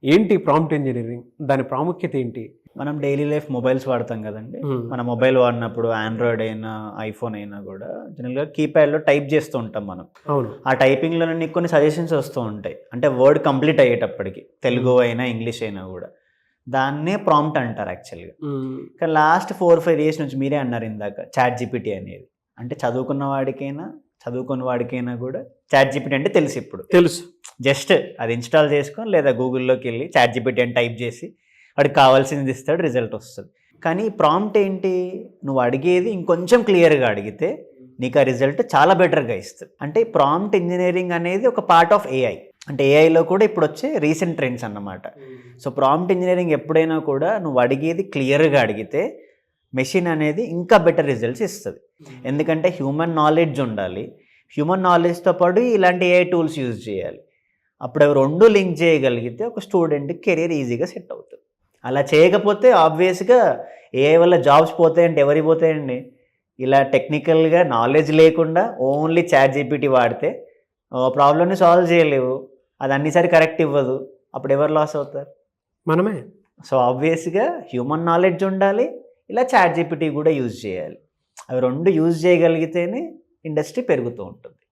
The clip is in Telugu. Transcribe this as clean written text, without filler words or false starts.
ఏంటి ప్రాంప్ట్ ఇంజనీరింగ్? దాని ప్రాముఖ్యత ఏంటి? మనం డైలీ లైఫ్ మొబైల్స్ వాడతాం కదండి. మన మొబైల్ వాడినప్పుడు ఆండ్రాయిడ్ అయినా, ఐఫోన్ అయినా కూడా జనరల్‌గా కీప్యాడ్‌లో టైప్ చేస్తూ ఉంటాం మనం. అవును. ఆ టైపింగ్‌లోనే నీకు కొన్ని సజెషన్స్ వస్తూ ఉంటాయి. అంటే వర్డ్ కంప్లీట్ అయ్యేటప్పటికి. తెలుగు అయినా, ఇంగ్లీష్ అయినా కూడా. దాన్నే ప్రాంప్ట్ అంటారు యాక్చువల్‌గా. కానీ లాస్ట్ 4, 5 ఇయర్స్ నుంచి మీరే అన్నారు ఇందాక చాట్ జీపీటీ అనేది. అంటే చదువుకున్న వాడికైనా, చదువుకోని వాడికైనా కూడా చాట్ జీపీటీ అంటే తెలుసు ఇప్పుడు. తెలుసు. జస్ట్ అది ఇన్‌స్టాల్ చేసుకొని లేదా గూగుల్‌లోకెళ్ళి చాట్ జీపీటీ అని టైప్ చేసి వాడికి కావాల్సింది ఇస్తాడు, రిజల్ట్ వస్తది. కానీ ప్రాంప్ట్ ఏంటి? నువ్వు అడిగేది ఇంకొంచెం క్లియర్‌గా అడిగితే నీకు ఆ రిజల్ట్ చాలా బెటర్‌గా ఇస్తది. అంటే ప్రాంప్ట్ ఇంజినీరింగ్ అనేది ఒక పార్ట్ ఆఫ్ ఏఐ. అంటే ఏఐలో కూడా ఇప్పుడు వచ్చే రీసెంట్ ట్రెండ్స్ అన్నమాట. సో ప్రాంప్ట్ ఇంజినీరింగ్ ఎప్పుడైనా కూడా నువ్వు అడిగేది క్లియర్‌గా అడిగితే మెషిన్ అనేది ఇంకా బెటర్ రిజల్ట్స్ ఇస్తది. ఎందుకంటే హ్యూమన్ నాలెడ్జ్ ఉండాలి. హ్యూమన్ నాలెడ్జ్‌తో పాటు ఇలాంటి ఏఐ టూల్స్ యూజ్ చేయాలి. అప్పుడు అవి 2 లింక్ చేయగలిగితే ఒక స్టూడెంట్‌కి కెరీర్ ఈజీగా సెట్ అవుతుంది. అలా చేయకపోతే ఆబ్వియస్‌గా ఏఐ వల్ల జాబ్స్ పోతాయంటే ఎవరివి పోతాయండి? ఇలా టెక్నికల్‌గా నాలెడ్జ్ లేకుండా ఓన్లీ చాట్ జీపీటీ వాడితే ప్రాబ్లమ్‌ని సాల్వ్ చేయలేవు. అది అన్నిసారి కరెక్ట్ ఇవ్వదు. అప్పుడు ఎవరు లాస్ అవుతారు? మనమే. సో ఆబ్వియస్‌గా హ్యూమన్ నాలెడ్జ్ ఉండాలి. ఇలా చాట్ జీపీటీ కూడా యూజ్ చేయాలి. అవి 2 యూజ్ చేయగలిగితేనే ఇండస్ట్రీ పెరుగుతూ ఉంటుంది.